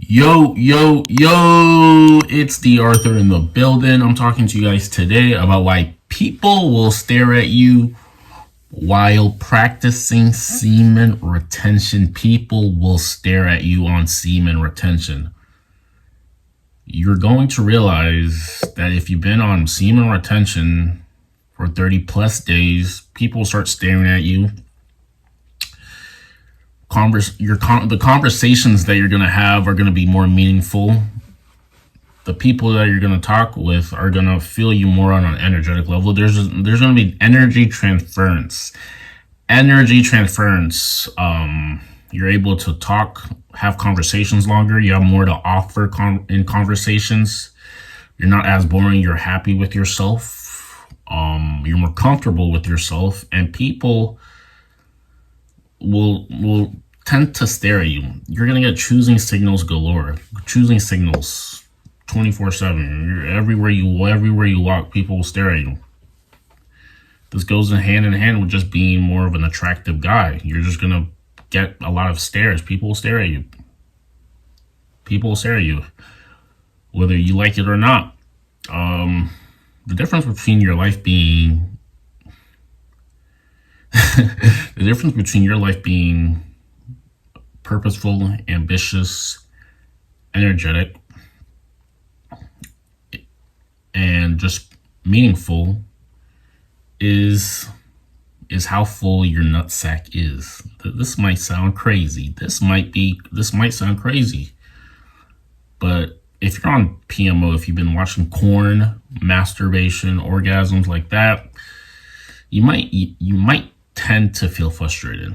Yo, it's D.Arthur in the building. I'm talking to you guys today about why people will stare at you while practicing semen retention. People will stare at you on semen retention. You're going to realize that if you've been on semen retention for 30 plus days, people will start staring at you. The conversations that you're going to have are going to be more meaningful. The people that you're going to talk with are going to feel you more on an energetic level. There's going to be energy transference. You're able to talk, have conversations longer. You have more to offer in conversations. You're not as boring. You're happy with yourself. You're more comfortable with yourself, and people will tend to stare at you. You're gonna get choosing signals galore. Choosing signals 24/7. Everywhere you walk, people will stare at you. This goes in hand with just being more of an attractive guy. You're just gonna get a lot of stares. People will stare at you. People will stare at you, whether you like it or not. The difference between your life being the difference between your life being purposeful, ambitious, energetic, and just meaningful is how full your nutsack is. This might sound crazy. This might sound crazy. But if you're on PMO, if you've been watching porn, masturbation, orgasms like that, you might tend to feel frustrated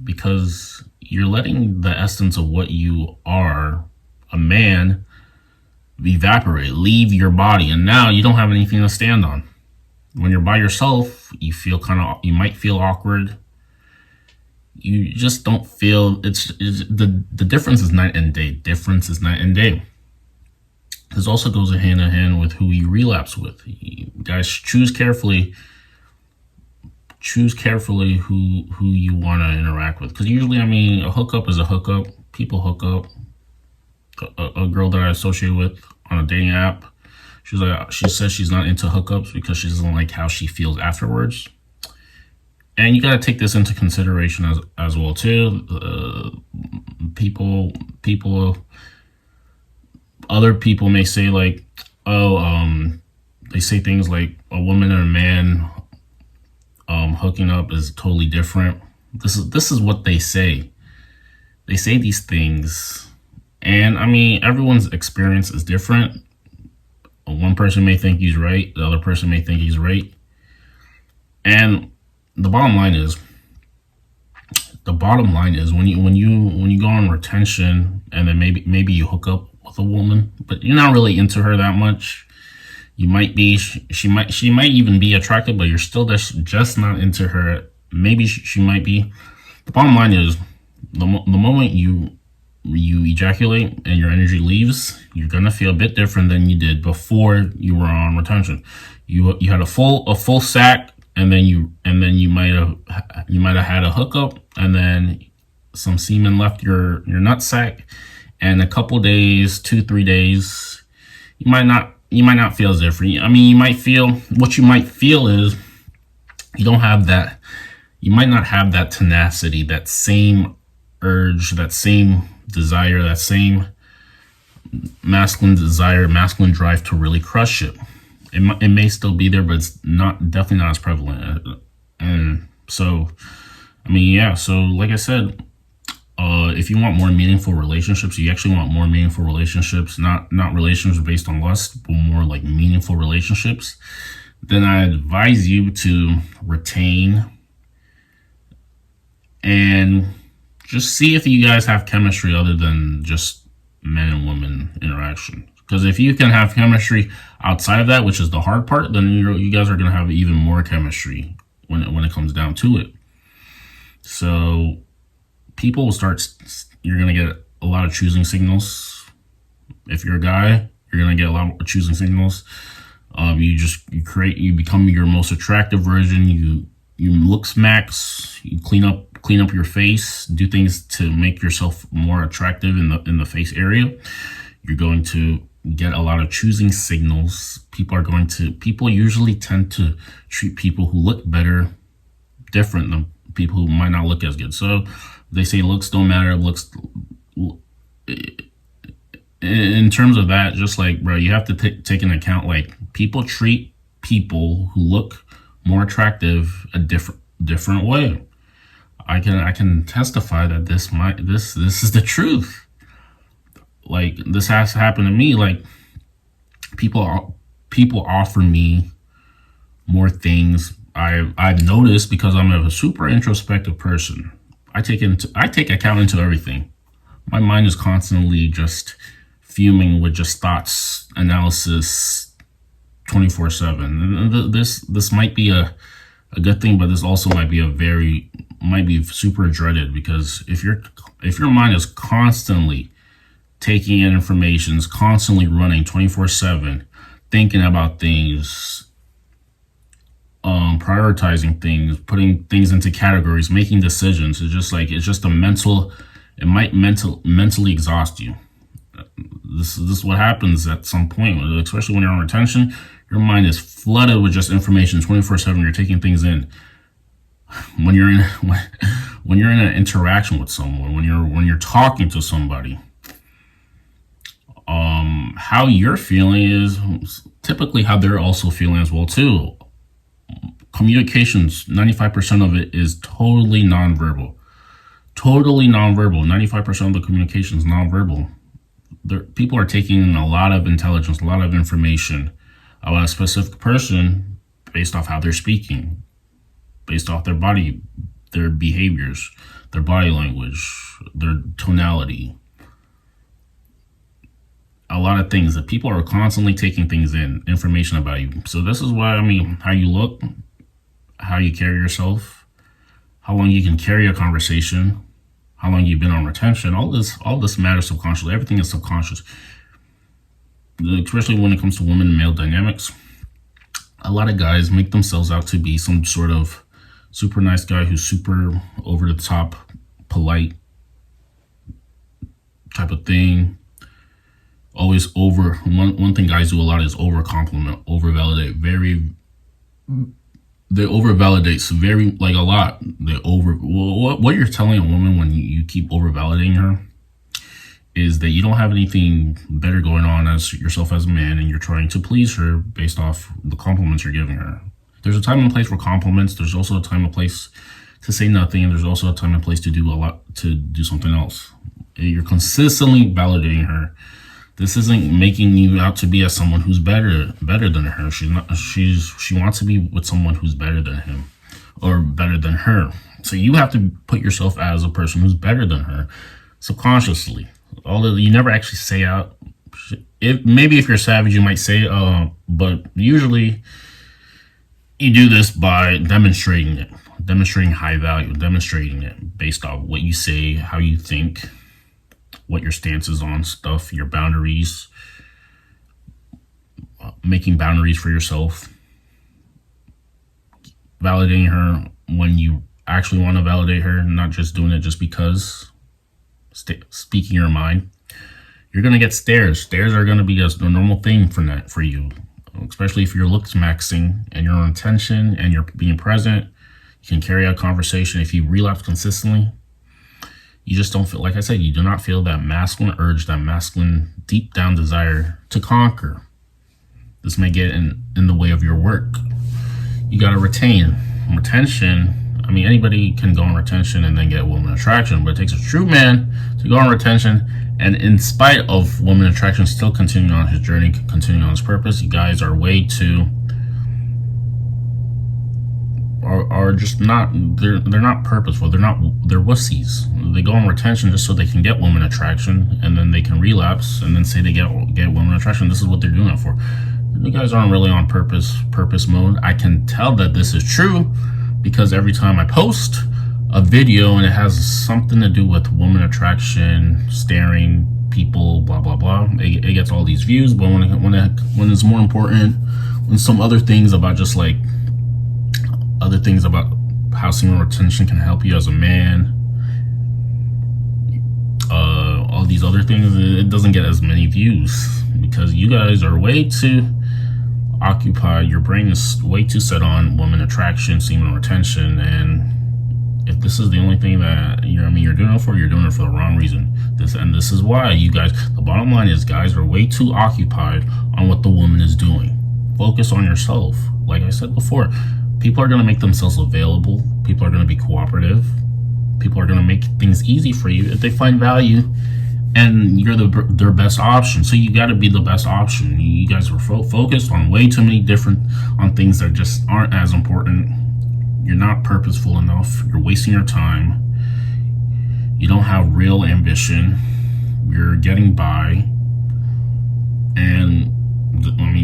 because you're letting the essence of what you are, a man, evaporate, leave your body, and now you don't have anything to stand on. When you're by yourself, you might feel awkward. You just don't feel the difference is night and day. This also goes hand in hand with who you relapse with. You guys choose carefully who you want to interact with, because usually, a hookup is a hookup. People hook up. A girl that I associate with on a dating app, she says she's not into hookups because she doesn't like how she feels afterwards. And you got to take this into consideration as well too. Other people may say like, they say things like a woman and a man hooking up is totally different. This is what they say. They say these things, and everyone's experience is different. One person may think he's right, the other person may think he's right. And the bottom line is when you go on retention and then maybe you hook up with a woman, but you're not really into her that much. You might be, she might even be attractive, but you're still just not into her. Maybe she might be. The bottom line is the moment you ejaculate and your energy leaves, you're gonna feel a bit different than you did before you were on retention. You had a full sack, and then you might have had a hookup, and then some semen left your nut sack, and a couple days, 2-3 days, you might not feel as different. You might feel is you don't have that. You might not have that tenacity, that same urge, that same desire, that same masculine desire, masculine drive to really crush it. It may still be there, but it's definitely not as prevalent. And so, so like I said, if you want more meaningful relationships, you actually want more meaningful relationships, not relationships based on lust, but more like meaningful relationships, then I advise you to retain and just see if you guys have chemistry other than just men and women interaction. Because if you can have chemistry outside of that, which is the hard part, then you guys are going to have even more chemistry when it comes down to it. So people will you're going to get a lot of choosing signals. If you're a guy, you're going to get a lot of choosing signals. You become your most attractive version. You look smacks, you clean up clean up your face, do things to make yourself more attractive in the face area, you're going to get a lot of choosing signals. People usually tend to treat people who look better different than people who might not look as good. So they say looks don't matter. Looks, in terms of that, just like, bro, you have to take into account, like, people treat people who look more attractive a different way. I can testify that this is the truth. Like, this has happened to me. Like, people offer me more things. I've noticed, because I'm a super introspective person. I take account into everything. My mind is constantly just fuming with just thoughts, analysis, 24/7. This might be a good thing, but this also might be super dreaded, because if your mind is constantly taking in information, is constantly running 24/7, thinking about things, prioritizing things, putting things into categories, making decisions, it's just a mental. It might mentally exhaust you. This is what happens at some point, especially when you're on retention. Your mind is flooded with just information 24/7. You're taking things in. When you're in an interaction with someone, when you're talking to somebody, how you're feeling is typically how they're also feeling as well too. Communications, 95% of it is totally nonverbal. 95% of the communication is nonverbal. People are taking in a lot of intelligence, a lot of information about a specific person based off how they're speaking, based off their behaviors, their body language, their tonality. A lot of things that people are constantly taking things in, information about you. So this is why, how you look, how you carry yourself, how long you can carry a conversation, how long you've been on retention, all this matters subconsciously. Everything is subconscious, especially when it comes to women and male dynamics. A lot of guys make themselves out to be some sort of super nice guy who's super over the top, polite type of thing. Always one thing guys do a lot is over compliment, over validate. They over validates very, like, a lot. What you're telling a woman when you keep over validating her is that you don't have anything better going on as yourself as a man, and you're trying to please her based off the compliments you're giving her. There's a time and place for compliments. There's also a time and place to say nothing, and there's also a time and place to do something else. You're consistently validating her. This isn't making you out to be as someone who's better than her. She wants to be with someone who's better than him or better than her. So you have to put yourself as a person who's better than her subconsciously. Although you never actually say out. Maybe if you're savage, you might say, but usually you do this by demonstrating it, demonstrating high value, demonstrating it based off what you say, how you think, what your stance is on stuff, your boundaries, making boundaries for yourself, validating her when you actually want to validate her, not just doing it just because, speaking your mind. You're going to get stares. Stares are going to be a normal thing for you, especially if you're looks maxing and you're on attention and you're being present. You can carry out conversation. If you relapse consistently, you just don't feel, like I said, you do not feel that masculine urge, that masculine deep down desire to conquer. This may get in the way of your work. You got to retain. Retention, anybody can go on retention and then get woman attraction, but it takes a true man to go on retention and, in spite of woman attraction, still continue on his journey, continue on his purpose. You guys are way too, are just not, they're not purposeful. They're wussies. They go on retention just so they can get woman attraction, and then they can relapse and then say they get woman attraction. This is what they're doing it for. You guys aren't really on purpose mode. I can tell that this is true because every time I post a video and it has something to do with woman attraction, staring, people, blah blah blah, it gets all these views. But when it's more important, when some other things about just like other things about how semen retention can help you as a man, all these other things, it doesn't get as many views because you guys are way too occupied. Your brain is way too set on woman attraction, semen retention, and if this is the only thing that you're doing it for, you're doing it for the wrong reason. This is why you guys, the bottom line is, guys are way too occupied on what the woman is doing. Focus on yourself. Like I said before, people are going to make themselves available. People are going to be cooperative. People are going to make things easy for you if they find value and you're their best option. So you got to be the best option. You guys are focused on way too many on things that just aren't as important. You're not purposeful enough. You're wasting your time. You don't have real ambition. You're getting by. And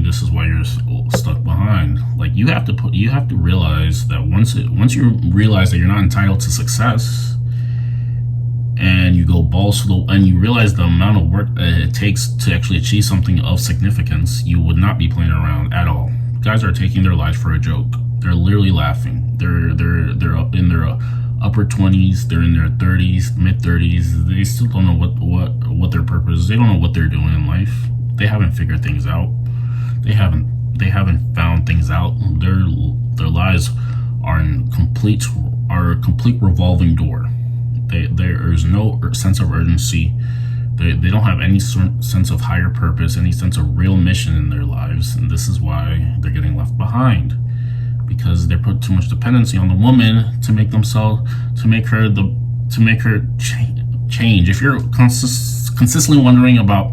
this is why you're stuck behind. Like, you have to realize that once you realize that you're not entitled to success, and you go balls to and you realize the amount of work that it takes to actually achieve something of significance, you would not be playing around at all. Guys are taking their lives for a joke. They're literally laughing. They're up in their upper 20s. They're in their 30s, mid 30s. They still don't know what their purpose is. They don't know what they're doing in life. They haven't figured things out. They haven't found things out. Their lives are a complete revolving door. There is no sense of urgency. They don't have any sense of higher purpose, any sense of real mission in their lives, and this is why they're getting left behind, because they put too much dependency on the woman to make her change. If you're consistently wondering about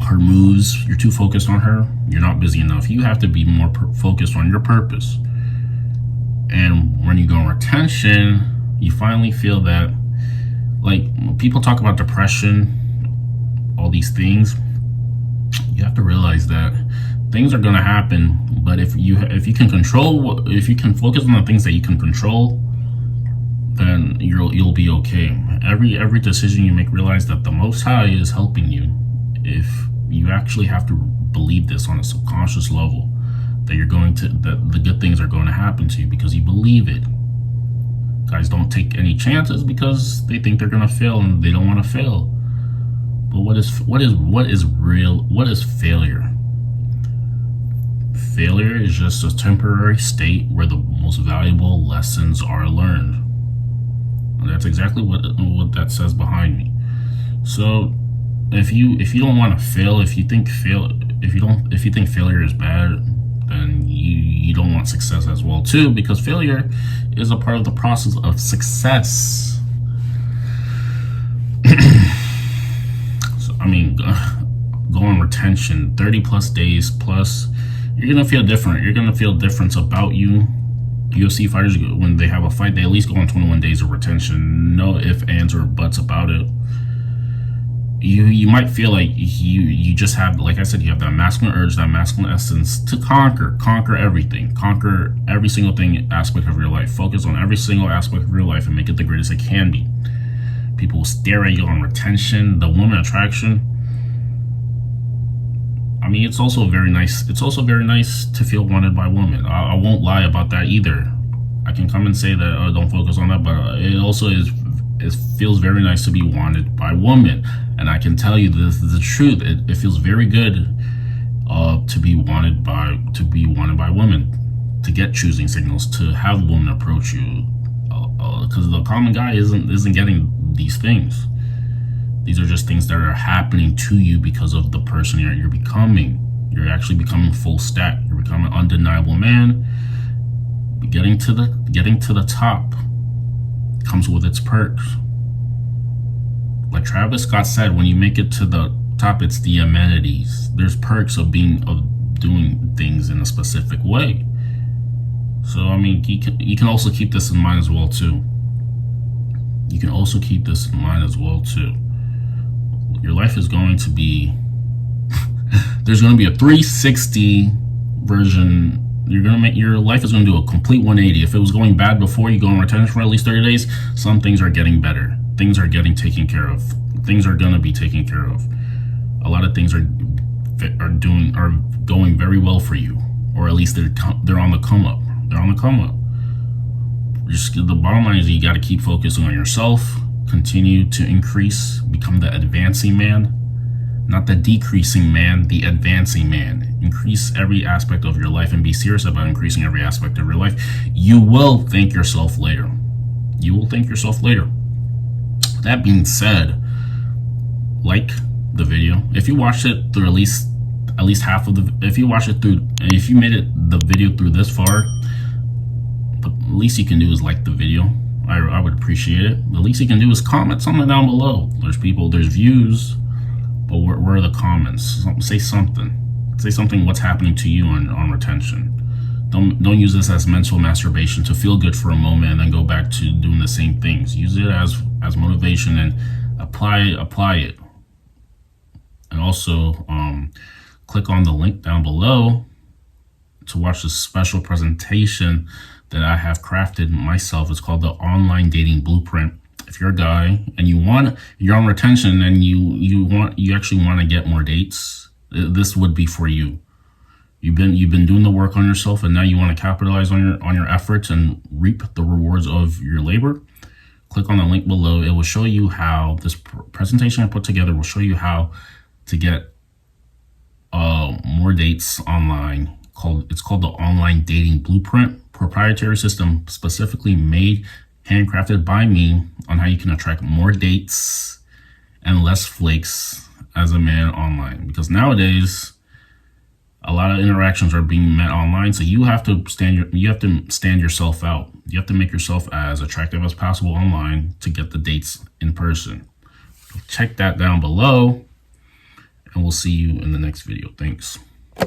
her moves, you're too focused on her, you're not busy enough. You have to be more focused on your purpose. And when you go on retention, you finally feel that, like, people talk about depression, all these things. You have to realize that things are going to happen, but if you can focus on the things that you can control, then you'll be okay. Every decision you make, realize that the Most High is helping you. If you actually have to believe this on a subconscious level, that the good things are going to happen to you because you believe it. Guys don't take any chances because they think they're gonna fail and they don't want to fail. But what is failure? Failure is just a temporary state where the most valuable lessons are learned. And that's exactly what that says behind me. So if you don't want to fail, if you think failure is bad, then you don't want success as well too, because failure is a part of the process of success. So go on retention 30 plus days plus, you're gonna feel different. You're gonna feel difference about you. UFC fighters, when they have a fight, they at least go on 21 days of retention. No ifs, ands, or buts about it. You might feel like you just have, like I said, you have that masculine urge, that masculine essence to conquer everything, conquer every single aspect of your life, focus on every single aspect of your life and make it the greatest it can be. People will stare at you on retention, the woman attraction. It's also very nice. It's also very nice to feel wanted by women. I won't lie about that either. I can come and say that don't focus on that, but it also is. It feels very nice to be wanted by women, and I can tell you this is the truth. It feels very good to be wanted by women, to get choosing signals, to have women approach you, because the common guy isn't getting these things. These are just things that are happening to you because of the person you're becoming. You're actually becoming full stack. You're becoming an undeniable man. Getting to the top comes with its perks. Like Travis Scott said, when you make it to the top, it's the amenities. There's perks of doing things in a specific way. So you can also keep this in mind as well too. Your life is going to be there's going to be a 360 version. Your life is going to do a complete 180. If it was going bad before you go on retention for at least 30 days, some things are getting better. Things are getting taken care of. Things are going to be taken care of. A lot of things are going very well for you, or at least they're on the come up. just the bottom line is you got to keep focusing on yourself, continue to increase, become the advancing man, not the decreasing man, the advancing man. Increase every aspect of your life and be serious about increasing every aspect of your life. You will thank yourself later. You will thank yourself later. That being said, like the video. If you watched it through at least half of the, if you watched it through, if you made the video through this far, the least you can do is like the video. I would appreciate it. The least you can do is comment something down below. There's views, but where are the comments? Say something. Say something. What's happening to you on retention? Don't use this as mental masturbation to feel good for a moment and then go back to doing the same things. Use it as motivation and apply it. And also click on the link down below to watch this special presentation that I have crafted myself. It's called the Online Dating Blueprint. If you're a guy and you're on retention and you actually want to get more dates, this would be for you. You've been doing the work on yourself, and now you want to capitalize on your efforts and reap the rewards of your labor. Click on the link below. It will show you how this presentation I put together will show you how to get more dates online. It's called the Online Dating Blueprint, proprietary system specifically made, handcrafted by me on how you can attract more dates and less flakes as a man online. Because nowadays, a lot of interactions are being met online, so you have to stand yourself out. You have to make yourself as attractive as possible online to get the dates in person. Check that down below, and we'll see you in the next video. Thanks.